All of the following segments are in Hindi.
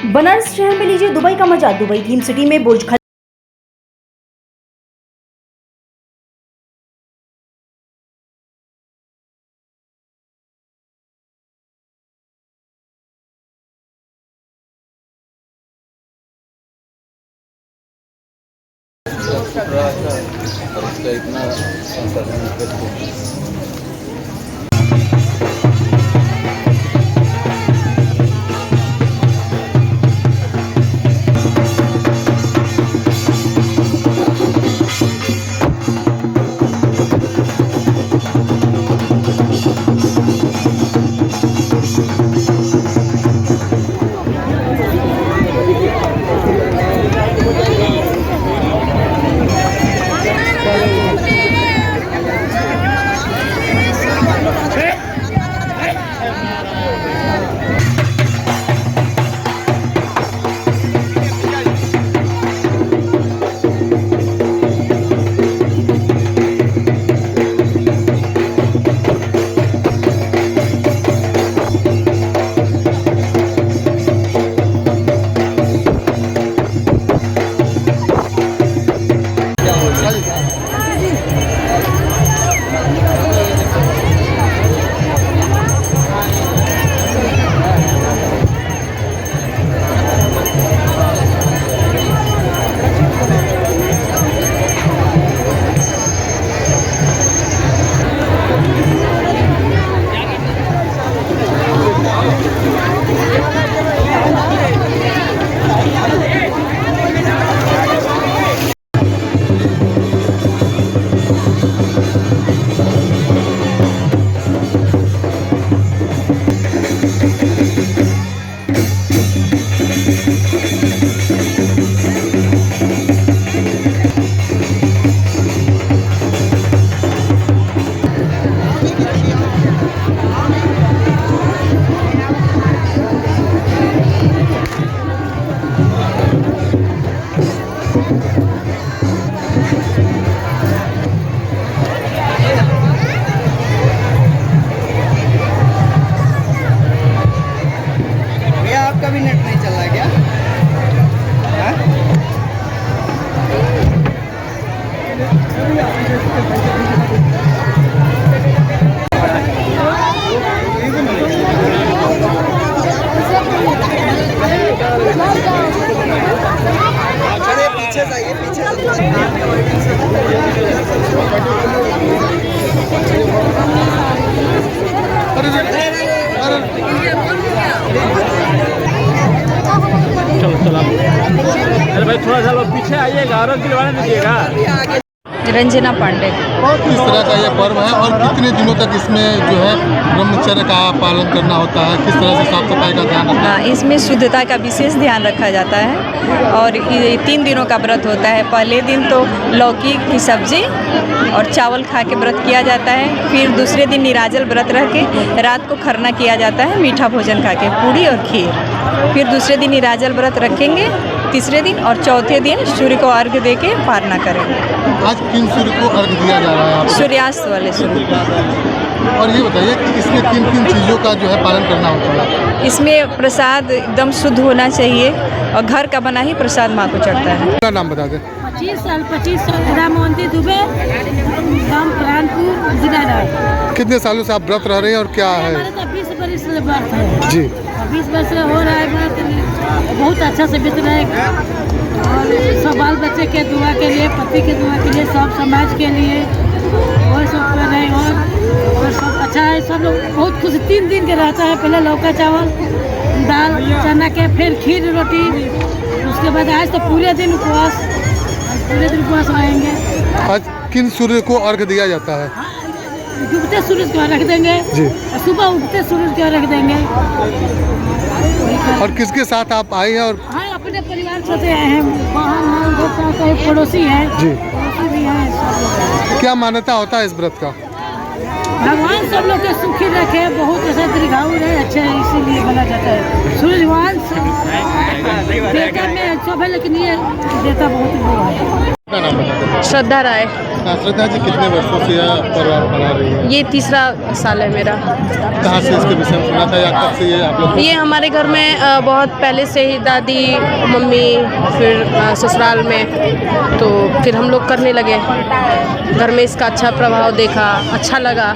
बनारस शहर में लीजिए दुबई का मजा। दुबई थीम सिटी में बुर्ज खलीफा और इसका इतना आपका भी नेट नहीं चल रहा है क्या? अरे पीछे जाइए, पीछे चलो चलो। अरे भाई थोड़ा सा लोग पीछे आइएगा, आरोग्य दिलवाने दीजिएगा। रंजना पांडे। किस तरह का यह पर्व है और कितने दिनों तक इसमें जो है ब्रह्मचर्य का पालन करना होता है, किस तरह से साफ सफाई का ध्यान रखना है? इसमें शुद्धता का विशेष ध्यान रखा जाता है और ये 3 दिनों का व्रत होता है। पहले दिन तो लौकी की सब्जी और चावल खा के व्रत किया जाता है। फिर दूसरे दिन निराजल व्रत रह के रात को खरना किया जाता है, मीठा भोजन खा के, पूड़ी और खीर। फिर दूसरे दिन निराजल व्रत रखेंगे, तीसरे दिन और चौथे दिन सूर्य को अर्घ्य दे के पारना करेंगे। आज किन सूर्य को अर्घ्य दिया जा रहा है आपको? सूर्यास्त वाले सूर्य। और ये बताइए कि इसमें किन किन चीज़ों का जो है पालन करना होता है? इसमें प्रसाद एकदम शुद्ध होना चाहिए और घर का बना ही प्रसाद माँ को चढ़ता है। क्या नाम बता दें? 25 साल रामवंती दुबे, गाँव प्राणपुर, जिला राय। कितने सालों से आप व्रत रह रहे हैं और क्या है? हमारे तो 20 वर्ष से व्रत है जी। 20 वर्ष से हो रहा है व्रत, बहुत अच्छा से बीत रहा है। और सब बाल बच्चे के दुआ के लिए, पति के दुआ के लिए, सब समाज के लिए और सब कर रहे हैं। और सब अच्छा है, सब लोग बहुत खुश। 3 दिन के रहता है, पहले लौका चावल, दाल चना के, फिर खीर रोटी, उसके बाद आज तो पूरे दिन उपवास, रहेंगे। आज किन सूर्य को अर्घ्य दिया जाता है? डूबते सूरज को रख देंगे जी। सुबह उगते सूरज को रख देंगे। और किसके साथ आप आए हैं? और हाँ, अपने परिवार से आए हैं, बहन हैं, पड़ोसी हैं जी, पड़ोसी भी हैं। क्या मान्यता होता है इस व्रत का? भगवान सब लोग के सुखी रखे, बहुत ऐसा दीर्घायु रहे, अच्छे, इसीलिए बोला जाता है। सूर्यवान देवता में सब है, लेकिन ये देवता बहुत वो है। श्रद्धा राय। श्रद्धा जी कितने वर्षों से यह पर्व आप मना रही है? ये तीसरा साल है मेरा। कहाँ से इसके विषय में सुना था या कब से ये आप लोग? ये हमारे घर में बहुत पहले से ही दादी मम्मी फिर ससुराल में, तो फिर हम लोग करने लगे। घर में इसका अच्छा प्रभाव देखा, अच्छा लगा।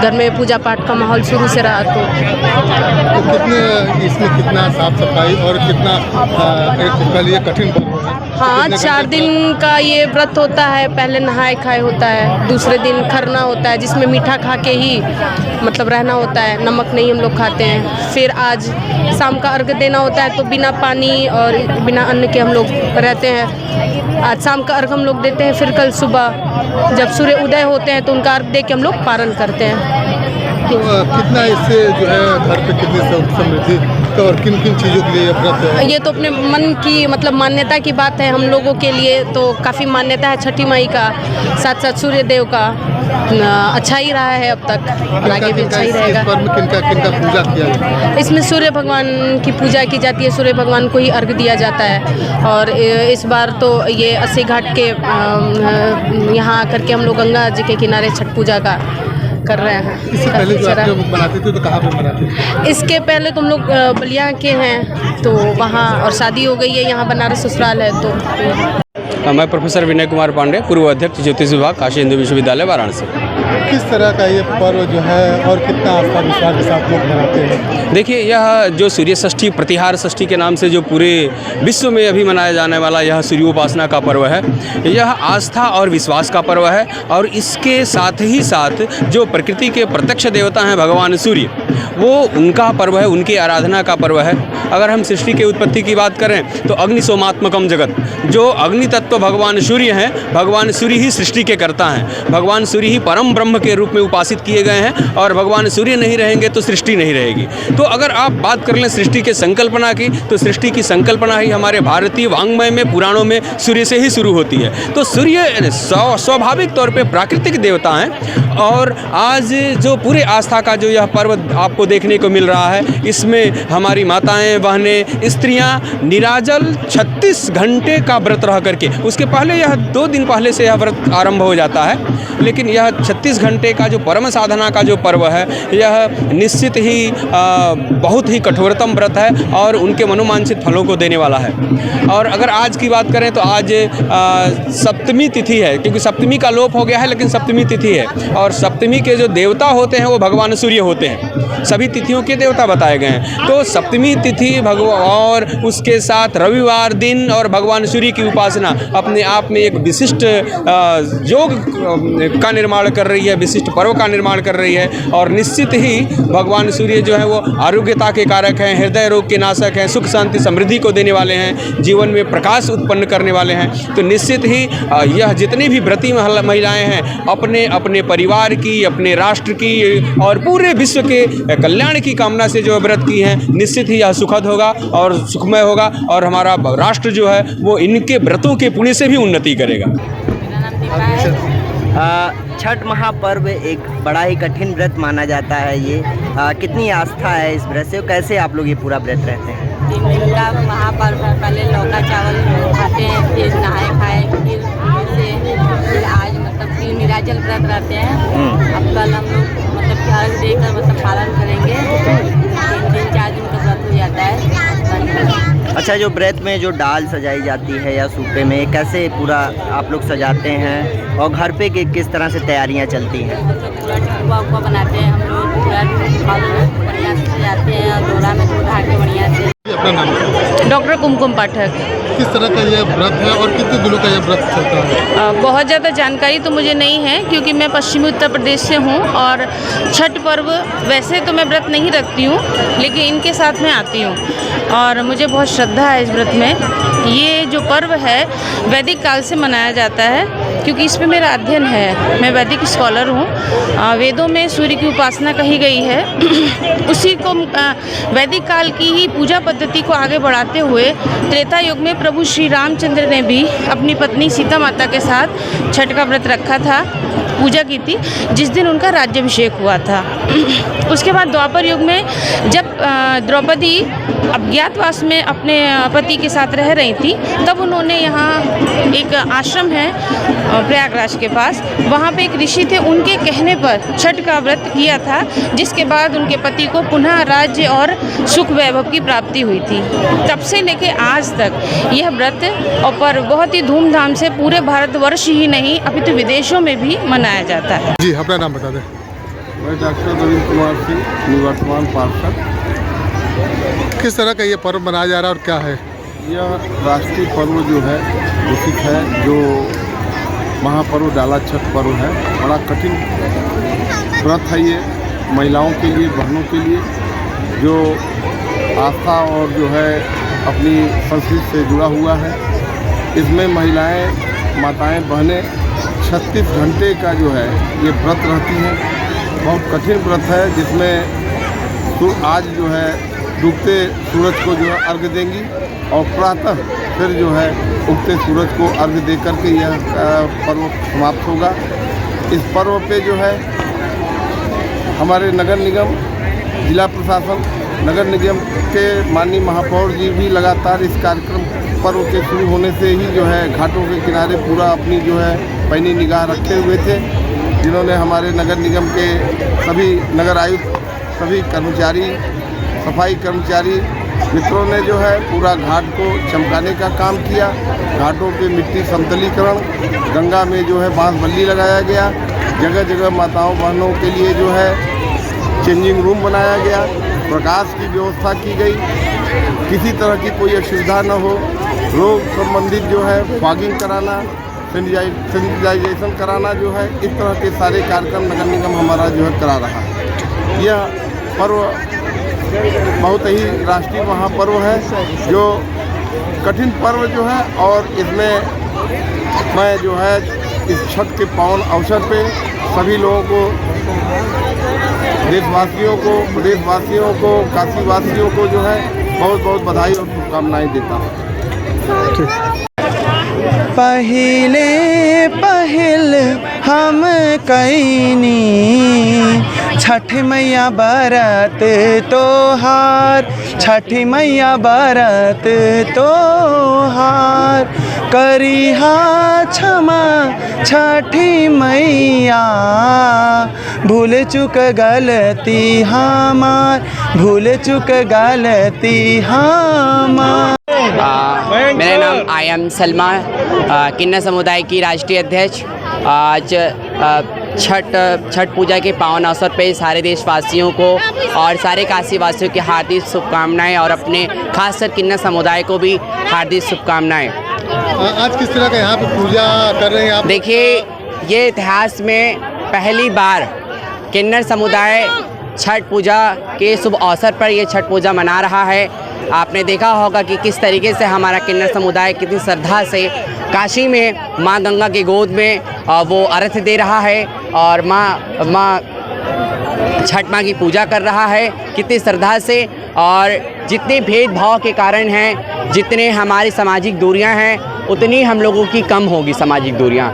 घर में पूजा पाठ का माहौल शुरू से रहा। तो कितने इसमें कितना साफ सफाई और कितना एक कल ये कठिन पर्व है? हाँ, 4 दिन का ये व्रत होता है। पहले नहाए खाए होता है, दूसरे दिन खरना होता है जिसमें मीठा खा के ही मतलब रहना होता है, नमक नहीं हम लोग खाते हैं। फिर आज शाम का अर्घ देना होता है, तो बिना पानी और बिना अन्न के हम लोग रहते हैं। आज शाम का अर्घ हम लोग देते हैं, फिर कल सुबह जब सूर्य उदय होते हैं तो उनका अर्घ दे के हम लोग पारण करते हैं। तो कितना इससे जो है घर पे कितनी समृद्धि और किन किन चीज़ों के लिए व्रत है? ये तो अपने मन की मतलब मान्यता की बात है। हम लोगों के लिए तो काफ़ी मान्यता है छठी माई का, साथ साथ सूर्य देव का। अच्छा ही रहा है अब तक, आगे भी अच्छा ही रहेगा। किनका पूजा किया जाता है? इसमें सूर्य भगवान की पूजा की जाती है, सूर्य भगवान को ही अर्घ दिया जाता है। और इस बार तो ये अस्सी घाट के यहाँ आकर के हम लोग गंगा जी के किनारे छठ पूजा का कर रहे हैं। इससे पहले जो आप लोग बनाते थे तो कहाँ पे बनाते थे? इसके पहले तुम लोग बलिया के हैं तो वहाँ, और शादी हो गई है यहाँ बनारस ससुराल है। तो मैं प्रोफेसर विनय कुमार पांडे, पूर्व अध्यक्ष ज्योतिष विभाग, काशी हिंदू विश्वविद्यालय, वाराणसी। किस तरह का ये पर्व जो है और कितना आस्था विश्वास के साथ लोग मनाते हैं? देखिए, यह जो सूर्य षष्ठी, प्रतिहार षष्ठी के नाम से जो पूरे विश्व में अभी मनाया जाने वाला यह सूर्योपासना का पर्व है, यह आस्था और विश्वास का पर्व है। और इसके साथ ही साथ जो प्रकृति के प्रत्यक्ष देवता हैं भगवान सूर्य, वो उनका पर्व है, उनकी आराधना का पर्व है। अगर हम सृष्टि के उत्पत्ति की बात करें तो अग्नि सोमात्मकम जगत, जो अग्नि तत्व भगवान सूर्य हैं, भगवान सूर्य ही सृष्टि के कर्ता हैं। भगवान सूर्य ही परम ब्रह्म के रूप में उपासित किए गए हैं, और भगवान सूर्य नहीं रहेंगे तो सृष्टि नहीं रहेगी। तो अगर आप बात कर लें सृष्टि के संकल्पना की, तो सृष्टि की संकल्पना ही हमारे भारतीय वाङ्मय में, पुराणों में सूर्य से ही शुरू होती है। तो सूर्य स्वाभाविक तौर पे प्राकृतिक देवता हैं। और आज जो पूरे आस्था का जो यह पर्व आपको देखने को मिल रहा है, इसमें हमारी माताएं, बहनें, स्त्रियां निराजल 36 घंटे का व्रत रह करके, उसके पहले यह 2 दिन पहले से यह व्रत आरंभ हो जाता है, लेकिन यह 36 घंटे का जो परम साधना का जो पर्व है, यह निश्चित ही बहुत ही कठोरतम व्रत है और उनके मनोवांछित फलों को देने वाला है। और अगर आज की बात करें तो आज सप्तमी तिथि है, क्योंकि सप्तमी का लोप हो गया है, लेकिन सप्तमी तिथि है। और सप्तमी के जो देवता होते हैं वो भगवान सूर्य होते हैं, सभी तिथियों के देवता बताए गए हैं। तो सप्तमी तिथि और उसके साथ रविवार दिन और भगवान सूर्य की उपासना अपने आप में एक विशिष्ट योग का निर्माण कर रही है, विशिष्ट पर्व का निर्माण कर रही है। और निश्चित ही भगवान सूर्य जो है वो आरोग्यता के कारक हैं, हृदय रोग के नाशक हैं, सुख शांति समृद्धि को देने वाले हैं, जीवन में प्रकाश उत्पन्न करने वाले हैं। तो निश्चित ही यह जितनी भी व्रती महिलाएं हैं, अपने अपने परिवार की, अपने राष्ट्र की और पूरे विश्व के कल्याण की कामना से जो व्रत की हैं, निश्चित ही यह सुखद होगा और सुखमय होगा, और हमारा राष्ट्र जो है वो इनके व्रतों के पुण्य से भी उन्नति करेगा। छठ महापर्व एक बड़ा ही कठिन व्रत माना जाता है। ये कितनी आस्था है इस व्रत से, कैसे आप लोग ये पूरा व्रत रहते हैं? 3 दिन का महापर्व है। पहले लौका चावल खाते हैं, फिर नहाए खाए, फिर आज मतलब फिर निराजल व्रत रहते हैं। अब कल हम लोग मतलब अर्घ देकर मतलब पालन करेंगे। 3 दिन 4 दिन का व्रत हो जाता है। अच्छा, जो व्रत में जो डाल सजाई जाती है या सूपे में, कैसे पूरा आप लोग सजाते हैं और घर पे किस तरह से तैयारियां चलती हैं? पूरा ठुआ बनाते हैं हम लोग, पूरा बढ़िया से सजाते हैं और डोरा में दूध के बढ़िया से। अपना नाम? डॉक्टर कुमकुम पाठक। किस तरह का ये व्रत है और कितने दिनों का ये व्रत चलता है? बहुत ज़्यादा जानकारी तो मुझे नहीं है, क्योंकि मैं पश्चिमी उत्तर प्रदेश से हूँ। और छठ पर्व वैसे तो मैं व्रत नहीं रखती हूँ, लेकिन इनके साथ में आती हूँ और मुझे बहुत श्रद्धा है इस व्रत में। ये जो पर्व है वैदिक काल से मनाया जाता है, क्योंकि इसमें मेरा अध्ययन है। मैं वैदिक स्कॉलर हूँ। वेदों में सूर्य की उपासना कही गई है। उसी को वैदिक काल की ही पूजा पद्धति को आगे बढ़ाते हुए त्रेता युग में प्रभु श्री रामचंद्र ने भी अपनी पत्नी सीता माता के साथ छठ का व्रत रखा था, पूजा की थी, जिस दिन उनका राज्याभिषेक हुआ था। उसके बाद द्वापर युग में जब द्रौपदी अज्ञातवास में अपने पति के साथ रह रही थी, तब उन्होंने यहाँ एक आश्रम है प्रयागराज के पास, वहाँ पे एक ऋषि थे, उनके कहने पर छठ का व्रत किया था, जिसके बाद उनके पति को पुनः राज्य और सुख वैभव की प्राप्ति हुई थी। तब से लेके आज तक यह व्रत और पर्व बहुत ही धूमधाम से पूरे भारतवर्ष ही नहीं अपितु विदेशों में भी मनाया जाता है। जी, अपना नाम बता दें। मैं डॉक्टर रविंद्र कुमार सिंह, निवर्तमान पार्षद। किस तरह का ये पर्व मनाया जा रहा है और क्या है? यह राष्ट्रीय पर्व जो है घोषित है, जो महापर्व डाला छठ पर्व है। बड़ा कठिन व्रत है ये महिलाओं के लिए, बहनों के लिए, जो आस्था और जो है अपनी संस्कृति से जुड़ा हुआ है। इसमें महिलाएं, माताएं, बहनें 36 घंटे का जो है ये व्रत रहती हैं। बहुत कठिन व्रत है, जिसमें तो आज जो है डूबते सूरज को जो है अर्घ्य देंगी और प्रातः फिर जो है उगते सूरज को अर्घ्य दे करके यह पर्व समाप्त होगा। इस पर्व पे जो है हमारे नगर निगम, जिला प्रशासन, नगर निगम के माननीय महापौर जी भी लगातार इस कार्यक्रम पर्व के शुरू होने से ही जो है घाटों के किनारे पूरा अपनी जो है पैनी निगाह रखे हुए थे, जिन्होंने हमारे नगर निगम के सभी नगर आयुक्त, सभी कर्मचारी, सफाई कर्मचारी मित्रों ने जो है पूरा घाट को चमकाने का काम किया। घाटों के मिट्टी समतलीकरण, गंगा में जो है बांस बल्ली लगाया गया, जगह जगह माताओं बहनों के लिए जो है चेंजिंग रूम बनाया गया, प्रकाश की व्यवस्था की गई, किसी तरह की कोई असुविधा न हो। रोग संबंधित जो है फॉगिंग कराना, सैनिटाइजेशन कराना जो है, इस तरह के सारे कार्यक्रम नगर निगम हमारा जो है करा रहा है। यह पर्व बहुत ही राष्ट्रीय महापर्व है, जो कठिन पर्व जो है, और इसमें मैं जो है इस छठ के पावन अवसर पे सभी लोगों को, देशवासियों को, प्रदेशवासियों को, काशीवासियों को जो है बहुत बहुत बधाई और शुभकामनाएं देता हूँ। पहिले पहिल हम कैनी छठ मैया बरत तोहार, छठी मैया बरत तोहार, करिहा क्षमा छठी मैया, भूल चुक गलती हमार, भूल चुक गलती हमार। मेरा नाम आयम सलमा, किन्नर समुदाय की राष्ट्रीय अध्यक्ष। आज छठ पूजा के पावन अवसर पे सारे देशवासियों को और सारे काशीवासियों की हार्दिक शुभकामनाएं, और अपने खासकर किन्नर समुदाय को भी हार्दिक शुभकामनाएं। आज किस तरह का यहाँ पे पूजा कर रहे हैं आप? देखिए, ये इतिहास में पहली बार किन्नर समुदाय छठ पूजा के शुभ अवसर पर ये छठ पूजा मना रहा है। आपने देखा होगा कि किस तरीके से हमारा किन्नर समुदाय कितनी श्रद्धा से काशी में माँ गंगा की गोद में वो अर्घ्य दे रहा है और माँ छठ माँ की पूजा कर रहा है, कितनी श्रद्धा से। और जितने भेदभाव के कारण हैं, जितने हमारी सामाजिक दूरियां हैं, उतनी हम लोगों की कम होगी सामाजिक दूरियां।